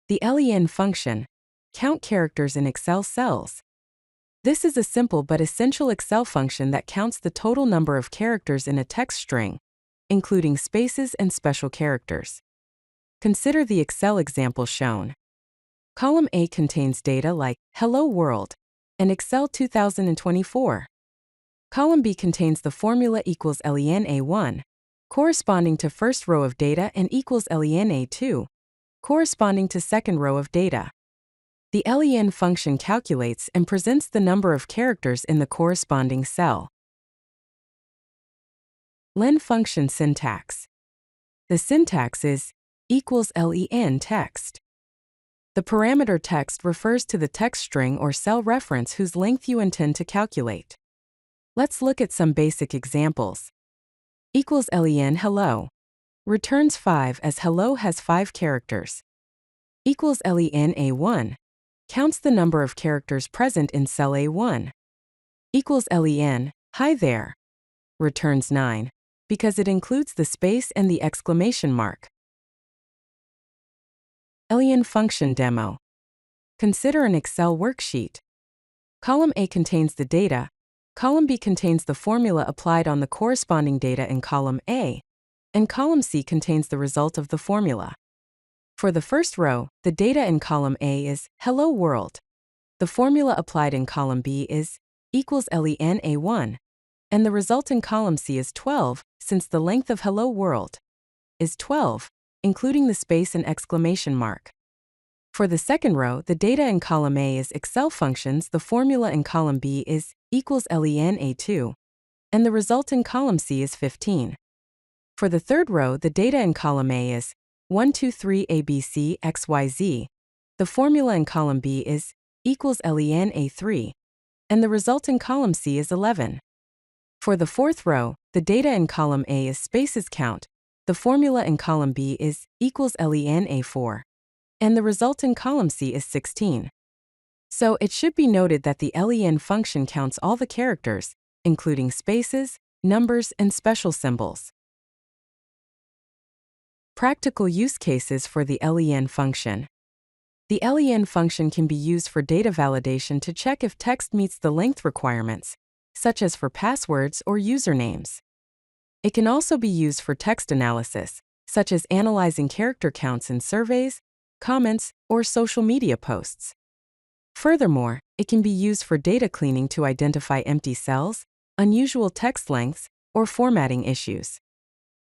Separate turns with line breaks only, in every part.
The LEN function, count characters in Excel cells. This is a simple but essential Excel function that counts the total number of characters in a text string, including spaces and special characters. Consider the Excel example shown. Column A contains data like Hello World and Excel 2024. Column B contains the formula equals LEN A1, corresponding to first row of data, and equals LEN A2, corresponding to second row of data. The LEN function calculates and presents the number of characters in the corresponding cell. LEN Function Syntax. The syntax is equals LEN text. The parameter text refers to the text string or cell reference whose length you intend to calculate. Let's look at some basic examples. Equals LEN hello returns 5 as hello has 5 characters. Equals LEN A1 counts the number of characters present in cell A1. Equals LEN hi there returns 9 because it includes the space and the exclamation mark. LEN Function Demo. Consider an Excel worksheet. Column A contains the data, column B contains the formula applied on the corresponding data in column A, and column C contains the result of the formula. For the first row, the data in column A is Hello World. The formula applied in column B is equals LEN A1, and the result in column C is 12, since the length of Hello World is 12, including the space and exclamation mark. For the second row, the data in column A is Excel functions, the formula in column B is equals LEN A2, and the result in column C is 15. For the third row, the data in column A is 1, 2, 3 ABC XYZ. The formula in column B is equals LEN A3, and the result in column C is 11. For the fourth row, the data in column A is spaces count. The formula in column B is equals LEN A4, and the result in column C is 16. So it should be noted that the LEN function counts all the characters, including spaces, numbers, and special symbols. Practical use cases for the LEN function. The LEN function can be used for data validation to check if text meets the length requirements, such as for passwords or usernames. It can also be used for text analysis, such as analyzing character counts in surveys, comments, or social media posts. Furthermore, it can be used for data cleaning to identify empty cells, unusual text lengths, or formatting issues.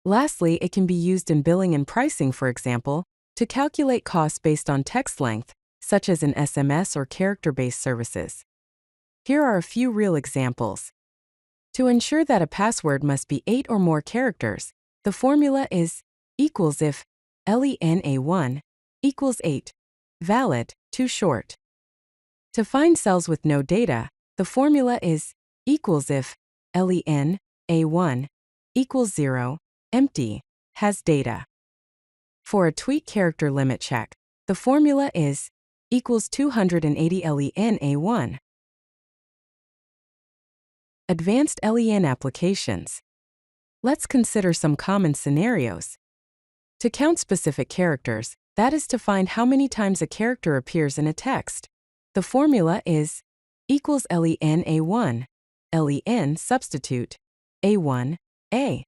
Lastly, it can be used in billing and pricing, for example, to calculate costs based on text length, such as in SMS or character-based services. Here are a few real examples. To ensure that a password must be 8 or more characters, the formula is equals if LEN A1 equals 8, valid, too short. To find cells with no data, the formula is equals if LEN A1 equals 0, empty, has data. For a tweet character limit check, the formula is equals 280 LEN A1. Advanced LEN applications. Let's consider some common scenarios. To count specific characters, that is to find how many times a character appears in a text, the formula is equals LEN A1, LEN substitute, A1, A.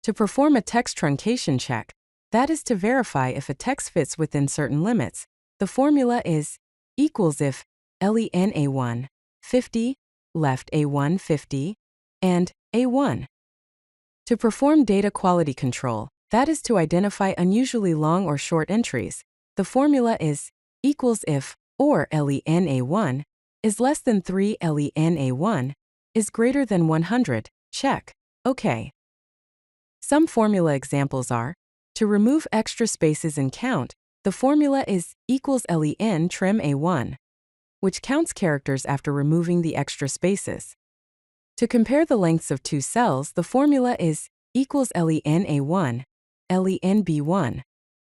To perform a text truncation check, that is to verify if a text fits within certain limits, the formula is equals if LEN A1, 50, left A1 50, and A1. To perform data quality control, that is to identify unusually long or short entries, the formula is equals if or LEN A1 is less than 3 LEN A1 is greater than 100, check, OK. Some formula examples are, to remove extra spaces in count, the formula is equals LEN trim A1, which counts characters after removing the extra spaces. To compare the lengths of two cells, the formula is equals LEN A1, LEN B1,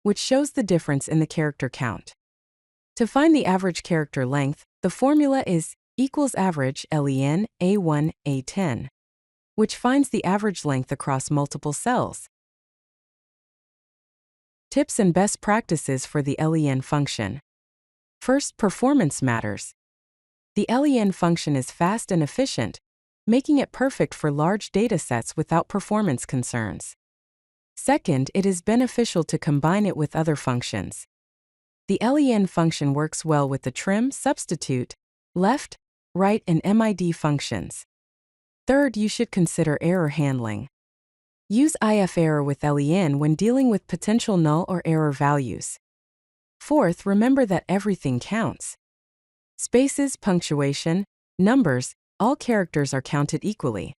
which shows the difference in the character count. To find the average character length, the formula is equals average LEN A1 A10, which finds the average length across multiple cells. Tips and best practices for the LEN function. First, performance matters. The LEN function is fast and efficient, making it perfect for large datasets without performance concerns. Second, it is beneficial to combine it with other functions. The LEN function works well with the trim, substitute, left, right, and MID functions. Third, you should consider error handling. Use if error with LEN when dealing with potential null or error values. Fourth, remember that everything counts. Spaces, punctuation, numbers, all characters are counted equally.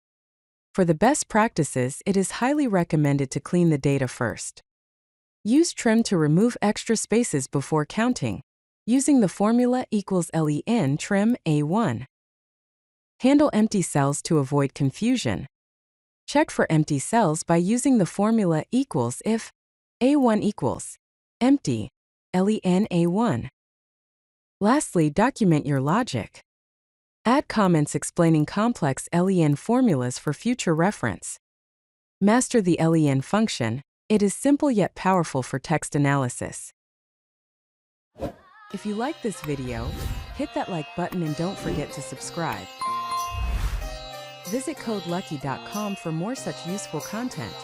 For the best practices, it is highly recommended to clean the data first. Use trim to remove extra spaces before counting, using the formula equals LEN trim A1. Handle empty cells to avoid confusion. Check for empty cells by using the formula equals if A1 equals empty, LEN A1. Lastly, document your logic. Add comments explaining complex LEN formulas for future reference. Master the LEN function. It is simple yet powerful for text analysis. If you like this video, hit that like button and don't forget to subscribe. Visit codelucky.com for more such useful content.